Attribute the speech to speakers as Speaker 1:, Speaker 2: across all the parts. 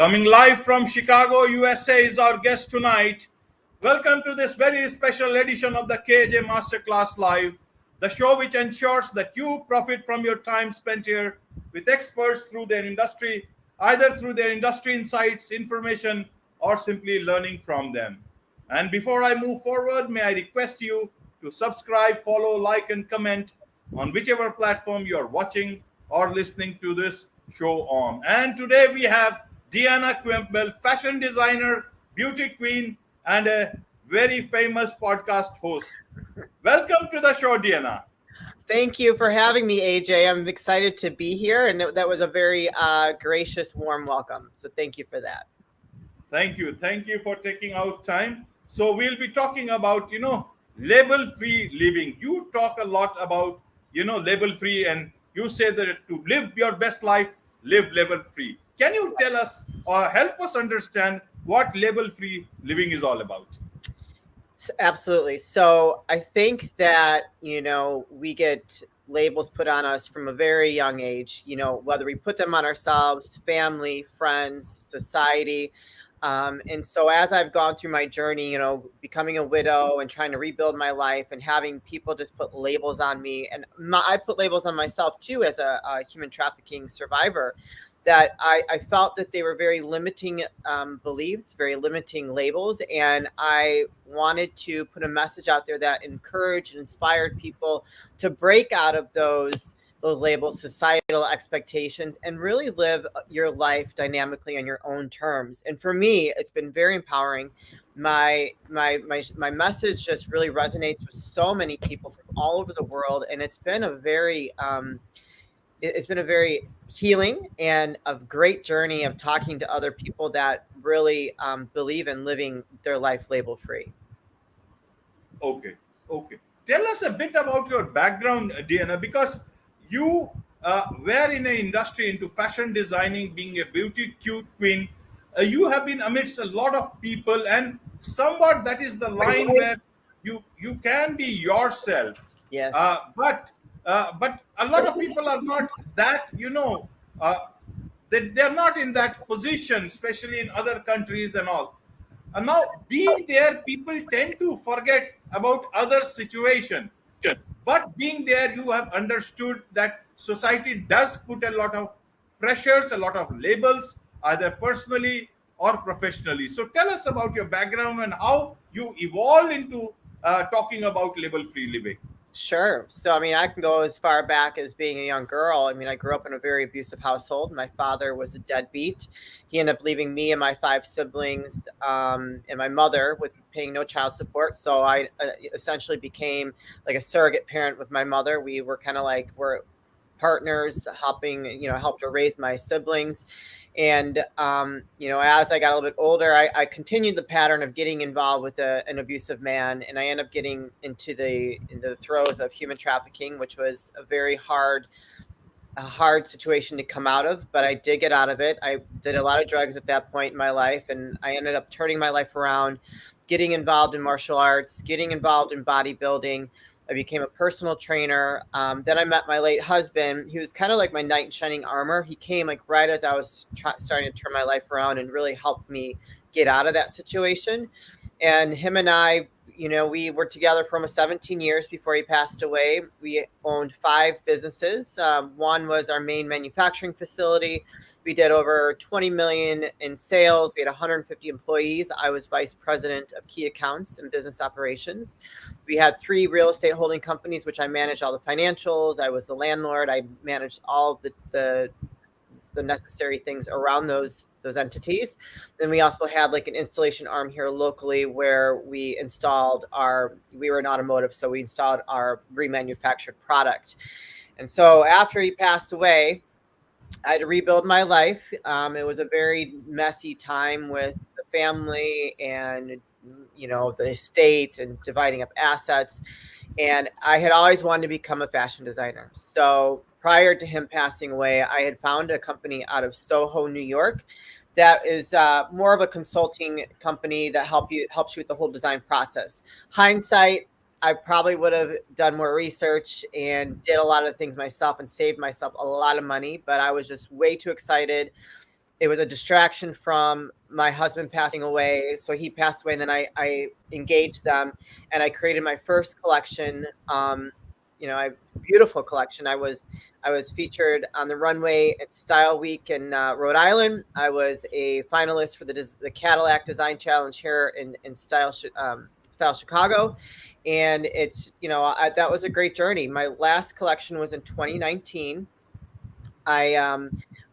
Speaker 1: Coming live from Chicago, USA is our guest tonight. Welcome to this very special edition of the KJ Masterclass Live, the show which ensures that you profit from your time spent here with experts through their industry, either through their industry insights, information, or simply learning from them. And before I move forward, may I request you to subscribe, follow, like, and comment on whichever platform you're watching or listening to this show on. And today we have Deanna Kuempel, fashion designer, beauty queen, and a very famous podcast host. Welcome to the show, Deanna.
Speaker 2: Thank you for having me, AJ. I'm excited to be here, and that was a very gracious, warm welcome. So thank you for that.
Speaker 1: Thank you. Thank you for taking out time. So we'll be talking about, label-free living. You talk a lot about, label-free, and you say that to live your best life, live label-free. Can you tell us or help us understand what label-free living is all about?
Speaker 2: Absolutely. So I think that, we get labels put on us from a very young age, whether we put them on ourselves, family, friends, society. And so as I've gone through my journey, becoming a widow and trying to rebuild my life and having people just put labels on me, and I put labels on myself too as a human trafficking survivor, that I felt that they were very limiting beliefs, very limiting labels. And I wanted to put a message out there that encouraged and inspired people to break out of those labels, societal expectations, and really live your life dynamically on your own terms. And for me, it's been very empowering. My message just really resonates with so many people from all over the world, and it's been a very healing and a great journey of talking to other people that really believe in living their life label free.
Speaker 1: Okay, okay. Tell us a bit about your background, Diana, because you were in an industry into fashion designing, being a beauty cute queen. You have been amidst a lot of people, and somewhat that is the line where you can be yourself.
Speaker 2: Yes.
Speaker 1: But a lot of people are not that, they're not in that position, especially in other countries and all. And now, being there, people tend to forget about other situation. But being there, you have understood that society does put a lot of pressures, a lot of labels, either personally or professionally. So tell us about your background and how you evolved into talking about label-free living.
Speaker 2: Sure. So, I can go as far back as being a young girl. I grew up in a very abusive household. My father was a deadbeat. He ended up leaving me and my 5 siblings and my mother with paying no child support. So I essentially became like a surrogate parent with my mother. We were kind of like, we're partners, helped her raise my siblings. And, as I got a little bit older, I continued the pattern of getting involved with an abusive man. And I ended up getting into the throes of human trafficking, which was a hard situation to come out of. But I did get out of it. I did a lot of drugs at that point in my life. And I ended up turning my life around, getting involved in martial arts, getting involved in bodybuilding. I became a personal trainer. Then I met my late husband. He was kind of like my knight in shining armor. He came like right as I was starting to turn my life around and really helped me get out of that situation. And him and I, we were together for almost 17 years before he passed away. We owned 5 businesses. One was our main manufacturing facility. We did over 20 million in sales. We had 150 employees. I was vice president of key accounts and business operations. We had 3 real estate holding companies, which I managed all the financials. I was the landlord. I managed all of the necessary things around those entities. Then we also had like an installation arm here locally where we were in automotive, so we installed our remanufactured product. And so after he passed away, I had to rebuild my life. It was a very messy time with the family and the estate and dividing up assets. And I had always wanted to become a fashion designer. So prior to him passing away, I had found a company out of Soho, New York, that is more of a consulting company that helps you with the whole design process. Hindsight, I probably would have done more research and did a lot of things myself and saved myself a lot of money, but I was just way too excited. it was a distraction from my husband passing away. So he passed away, and then I engaged them, and I created my first collection. Beautiful collection. I was featured on the runway at Style Week in Rhode Island. I was a finalist for the Cadillac Design Challenge here in Style Chicago, and it's that was a great journey. My last collection was in 2019.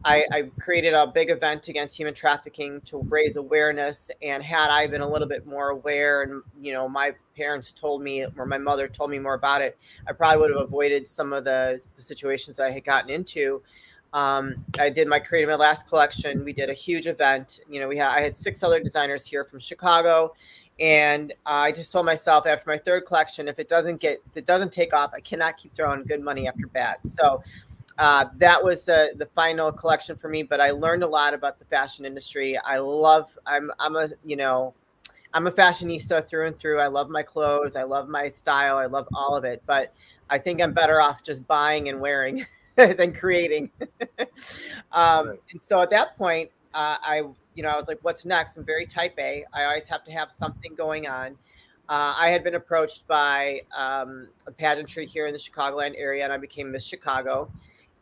Speaker 2: I created a big event against human trafficking to raise awareness. And had I been a little bit more aware, and my parents told me, or my mother told me more about it, I probably would have avoided some of the situations I had gotten into. I created my last collection. We did a huge event. I had 6 other designers here from Chicago. And I just told myself after my third collection, if it doesn't take off, I cannot keep throwing good money after bad. So that was the final collection for me, but I learned a lot about the fashion industry. I'm a fashionista through and through. I love my clothes. I love my style. I love all of it, but I think I'm better off just buying and wearing than creating. And so at that point, I was like, what's next? I'm very type A. I always have to have something going on. I had been approached by a pageantry here in the Chicagoland area, and I became Miss Chicago.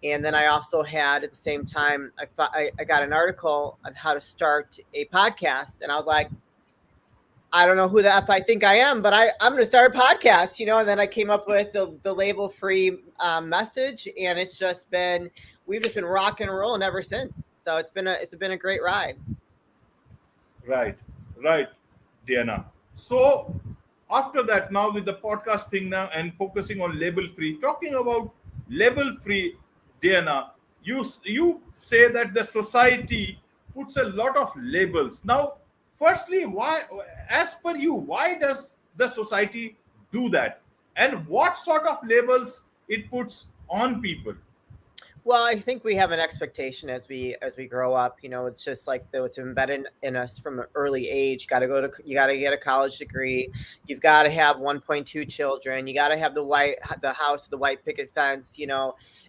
Speaker 2: And then I also had, at the same time, I got an article on how to start a podcast. And I was like, I don't know who the F I think I am, but I'm going to start a podcast, and then I came up with the label free message. And we've just been rock and rolling ever since. So it's been a great ride.
Speaker 1: Right, Deanna. So after that, now with the podcast thing now and focusing on label free, talking about label free, Deanna, you say that the society puts a lot of labels. Now, firstly, why, as per you, why does the society do that? And what sort of labels it puts on people?
Speaker 2: Well, I think we have an expectation as we grow up. It's just like though it's embedded in us from an early age. You got to get a college degree. You've got to have 1.2 children. You got to have the house, the white picket fence.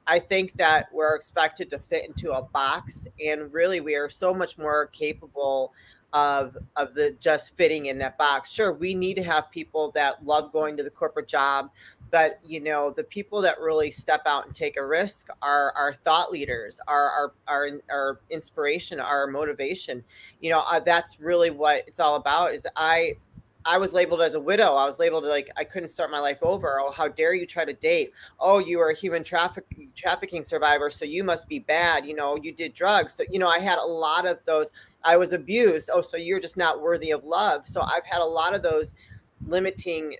Speaker 2: I think that we're expected to fit into a box, and really we are so much more capable of the just fitting in that box. Sure, we need to have people that love going to the corporate job, but the people that really step out and take a risk are our thought leaders, our inspiration, our motivation. That's really what it's all about. Is I was labeled as a widow. I was labeled like I couldn't start my life over. Oh, how dare you try to date? Oh, you are a human trafficking survivor, so you must be bad. You did drugs. So, I had a lot of those. I was abused. Oh, so you're just not worthy of love. So I've had a lot of those limiting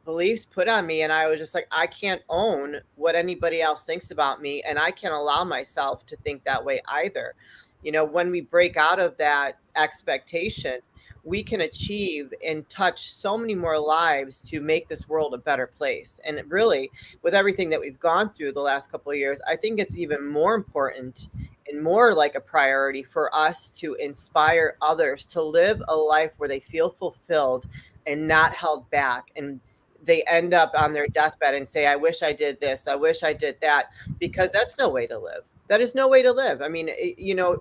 Speaker 2: beliefs put on me, and I was just like, I can't own what anybody else thinks about me, and I can't allow myself to think that way either. When we break out of that expectation, we can achieve and touch so many more lives to make this world a better place. And really, with everything that we've gone through the last couple of years, I think it's even more important and more like a priority for us to inspire others to live a life where they feel fulfilled and not held back. And they end up on their deathbed and say, I wish I did this, I wish I did that, because that's no way to live. That is no way to live. I mean,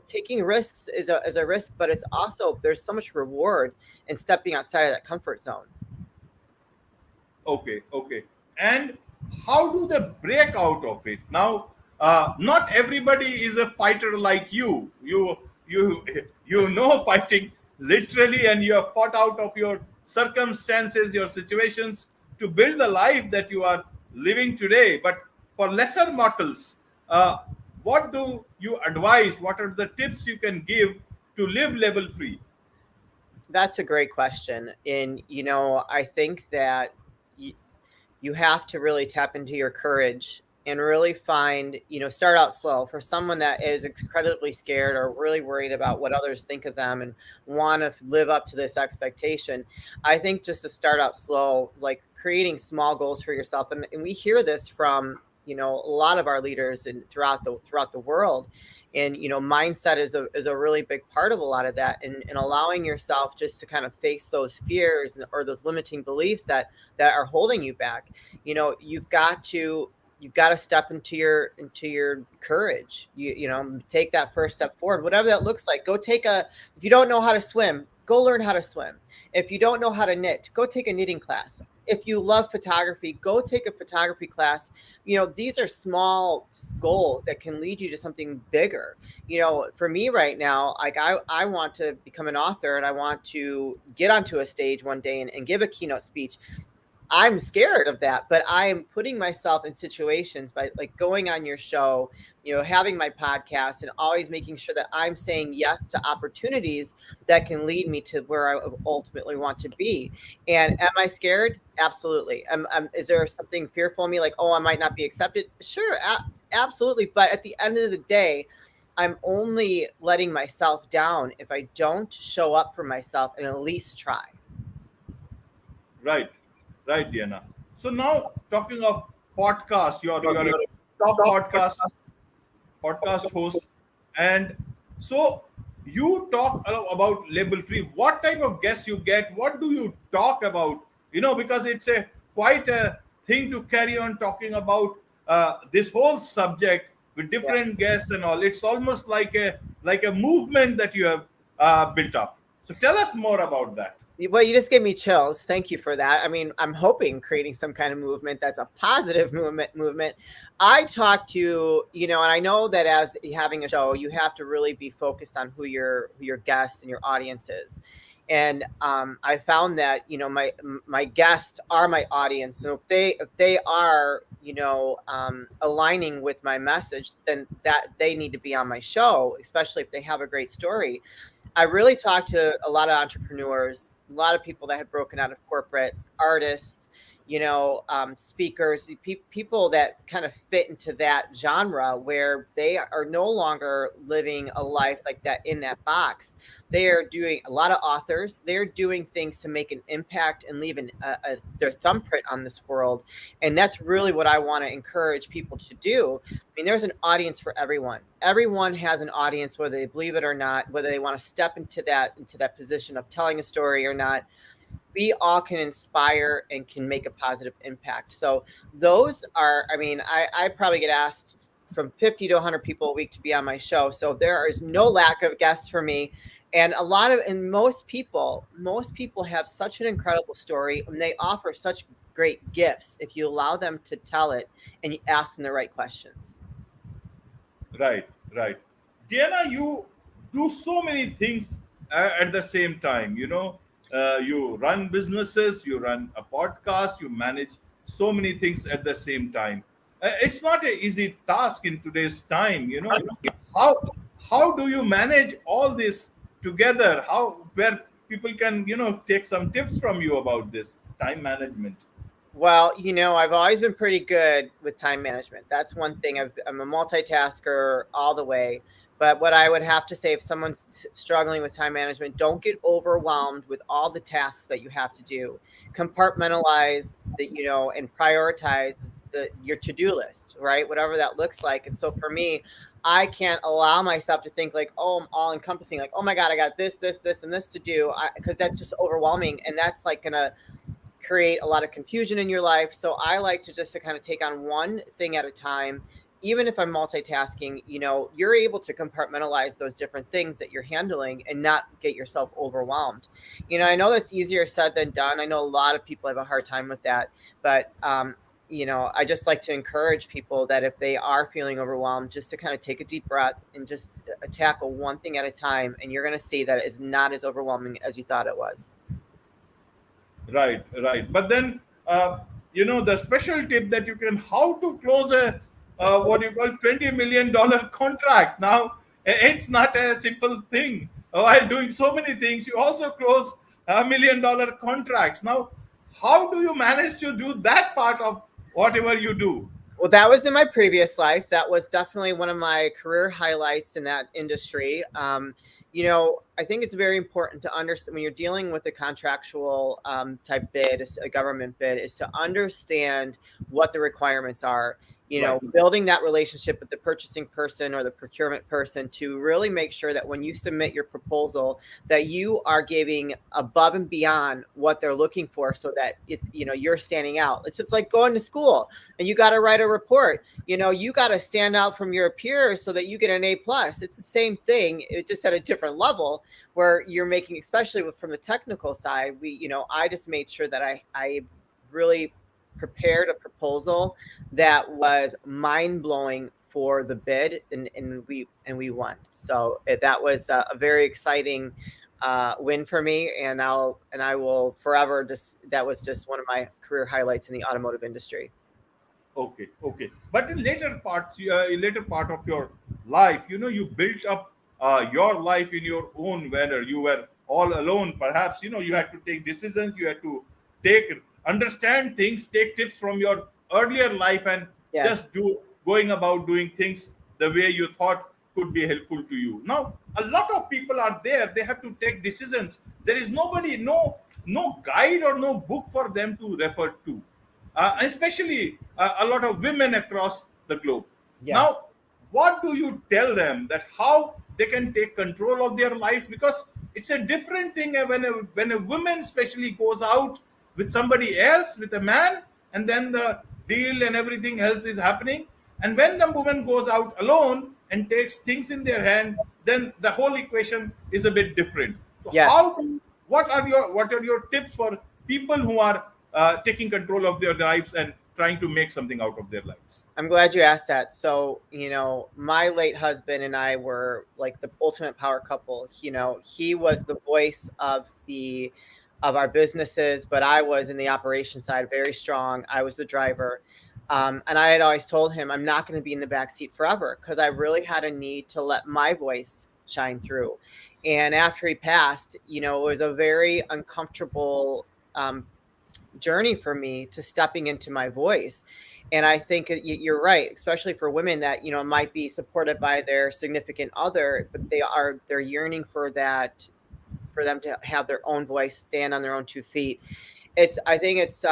Speaker 2: taking risks is a risk, but it's also, there's so much reward in stepping outside of that comfort zone.
Speaker 1: Okay. And how do they break out of it? Now, not everybody is a fighter like you. You know fighting literally, and you have fought out of your circumstances, your situations to build the life that you are living today. But for lesser mortals, what do you advise? What are the tips you can give to live level free?
Speaker 2: That's a great question. And, I think that you have to really tap into your courage and really find, start out slow. For someone that is incredibly scared or really worried about what others think of them and want to live up to this expectation, I think just to start out slow, like creating small goals for yourself. And we hear this from, a lot of our leaders and throughout the world. And, mindset is a really big part of a lot of that, and allowing yourself just to kind of face those fears or those limiting beliefs that are holding you back. You've got to you've got to step into your courage. You know, take that first step forward, whatever that looks like. If you don't know how to swim, go learn how to swim. If you don't know how to knit, go take a knitting class. If you love photography, go take a photography class. You know, these are small goals that can lead you to something bigger. You know, for me right now, like I want to become an author, and I want to get onto a stage one day and give a keynote speech. I'm scared of that, but I am putting myself in situations by like going on your show, you know, having my podcast, and always making sure that I'm saying yes to opportunities that can lead me to where I ultimately want to be. And am I scared? Absolutely. Is there something fearful in me, like, oh, I might not be accepted? Sure, absolutely. But at the end of the day, I'm only letting myself down if I don't show up for myself and at least try.
Speaker 1: Right, right, Diana. So now talking of podcast, you're a top podcast host, and so you talk about label free. What type of guests you get? What do you talk about? You know, because it's a quite a thing to carry on talking about this whole subject with
Speaker 2: Yeah.
Speaker 1: different guests and all. It's almost like a movement that you have built up. So tell us more about that.
Speaker 2: Well, you just gave me chills. Thank you for that. I mean, I'm hoping creating some kind of movement that's a positive movement. I talk to, you know, and I know that as having a show, you have to really be focused on who your guests and your audience is. And I found that, you know, my guests are my audience. So if they are, you know, aligning with my message, then that they need to be on my show, especially if they have a great story. I really talked to a lot of entrepreneurs, a lot of people that have broken out of corporate, artists, you know, speakers, people that kind of fit into that genre where they are no longer living a life like that in that box. They are doing a lot of authors. They're doing things to make an impact and leave their thumbprint on this world. And that's really what I want to encourage people to do. I mean, there's an audience for everyone. Everyone has an audience, whether they believe it or not, whether they want to step into that position of telling a story or not. We all can inspire and can make a positive impact. So those are, I mean, I probably get asked from 50 to 100 people a week to be on my show. So there is no lack of guests for me. And most people have such an incredible story, and they offer such great gifts if you allow them to tell it and you ask them the right questions.
Speaker 1: Right, right. Diana, you do so many things at the same time. You know, you run businesses, you run a podcast, you manage so many things at the same time. It's not an easy task in today's time. You know, how do you manage all this together? How where people can take some tips from you about this time management.
Speaker 2: Well, you know, I've always been pretty good with time management. That's one thing. I'm a multitasker all the way. But what I would have to say, if someone's struggling with time management, don't get overwhelmed with all the tasks that you have to do. Compartmentalize and prioritize your to-do list, right? Whatever that looks like. And so for me, I can't allow myself to think like, oh, I'm all encompassing. Like, oh my God, I got this, and this to do, because that's just overwhelming. And that's like going to create a lot of confusion in your life. So I like to kind of take on one thing at a time. Even if I'm multitasking, you're able to compartmentalize those different things that you're handling and not get yourself overwhelmed. I know that's easier said than done. I know a lot of people have a hard time with that, but I just like to encourage people that if they are feeling overwhelmed, just to kind of take a deep breath and just tackle one thing at a time. And you're going to see that it is not as overwhelming as you thought it was.
Speaker 1: Right, right. But then, the special tip that you can how to close a what you call $20 million contract. Now, it's not a simple thing. While doing so many things, you also close $1 million contracts. Now, how do you manage to do that part of whatever you do?
Speaker 2: Well, that was in my previous life. That was definitely one of my career highlights in that industry. I think it's very important to understand when you're dealing with a contractual type bid, a government bid, is to understand what the requirements are. building that relationship with the purchasing person or the procurement person to really make sure that when you submit your proposal, that you are giving above and beyond what they're looking for, so that you're standing out. It's like going to school and you got to write a report. You got to stand out from your peers so that you get an A+. It's the same thing, it just at a different level, where you're making, especially from the technical side. I just made sure that I really prepared a proposal that was mind-blowing for the bid, and we won. So that was a very exciting win for me, and I will forever that was just one of my career highlights in the automotive industry.
Speaker 1: Okay, okay. But in later part of your life, you built up your life in your own manner. You were all alone. Perhaps you had to take decisions. You had to understand things, take tips from your earlier life, and
Speaker 2: Yes.
Speaker 1: just going about doing things the way you thought could be helpful to you. Now, a lot of people are there. They have to take decisions. There is nobody, no guide or no book for them to refer to, especially a lot of women across the globe.
Speaker 2: Yeah.
Speaker 1: Now, what do you tell them that how they can take control of their lives? Because it's a different thing when a woman especially goes out with somebody else, with a man, and then the deal and everything else is happening. And when the woman goes out alone and takes things in their hand, then the whole equation is a bit different. So
Speaker 2: Yes.
Speaker 1: what are your tips for people who are taking control of their lives and trying to make something out of their lives?
Speaker 2: I'm glad you asked that. So, my late husband and I were like the ultimate power couple. He was the voice of our businesses, but I was in the operation side, very strong. I was the driver. And I had always told him I'm not going to be in the back seat forever, because I really had a need to let my voice shine through. And after he passed, it was a very uncomfortable journey for me to stepping into my voice. And I think you're right, especially for women that might be supported by their significant other, but they're yearning for that, for them to have their own voice, stand on their own 2 feet. I think it's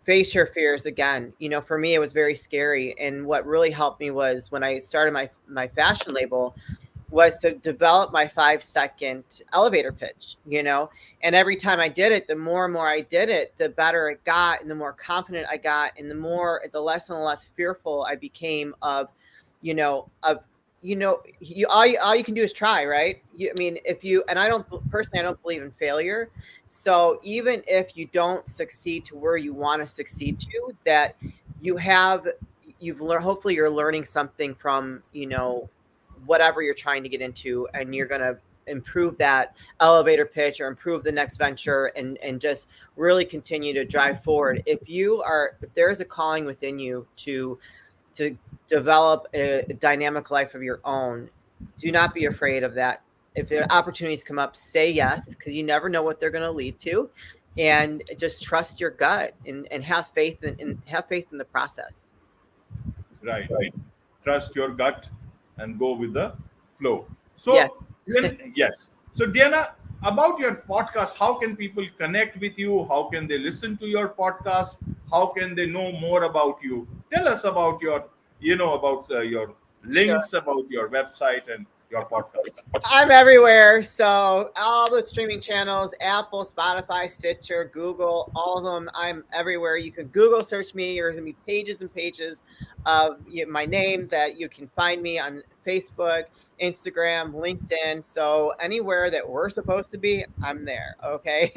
Speaker 2: face your fears again. For me, it was very scary. And what really helped me was when I started my fashion label, was to develop my 5-second elevator pitch, and every time I did it, the more and more I did it, the better it got, and the more confident I got, and the less and less fearful I became of all you can do is try, right? And I don't believe in failure. So even if you don't succeed to where you want to succeed to, that you've learned, hopefully you're learning something from, whatever you're trying to get into, and you're going to improve that elevator pitch or improve the next venture, and just really continue to drive forward. If there is a calling within you to develop a dynamic life of your own, do not be afraid of that. If there opportunities come up, say yes, because you never know what they're going to lead to, and just trust your gut, and have faith in the process.
Speaker 1: Right. Trust your gut and go with the flow. So, yes. So, Deanna, about your podcast, how can people connect with you? How can they listen to your podcast? How can they know more about you? Tell us about your
Speaker 2: Sure.
Speaker 1: links, about your website and your podcast.
Speaker 2: I'm everywhere. So all the streaming channels, Apple, Spotify, Stitcher, Google, all of them. I'm everywhere. You can Google search me. There's going to be pages and pages of my name that you can find me on Facebook, Instagram, LinkedIn. So anywhere that we're supposed to be, I'm there. Okay.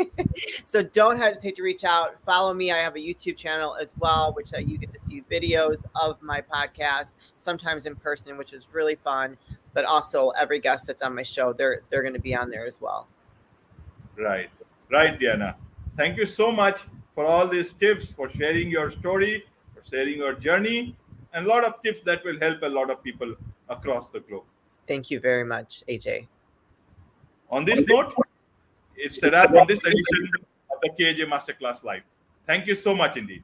Speaker 2: So don't hesitate to reach out. Follow me. I have a YouTube channel as well, which you get to see videos of my podcast, sometimes in person, which is really fun. But also every guest that's on my show, they're going to be on there as well.
Speaker 1: Right, Deanna. Thank you so much for all these tips, for sharing your story, for sharing your journey, and a lot of tips that will help a lot of people across the globe.
Speaker 2: Thank you very much, AJ.
Speaker 1: On this note, it's a wrap on this edition of the KJ Masterclass Live. Thank you so much indeed.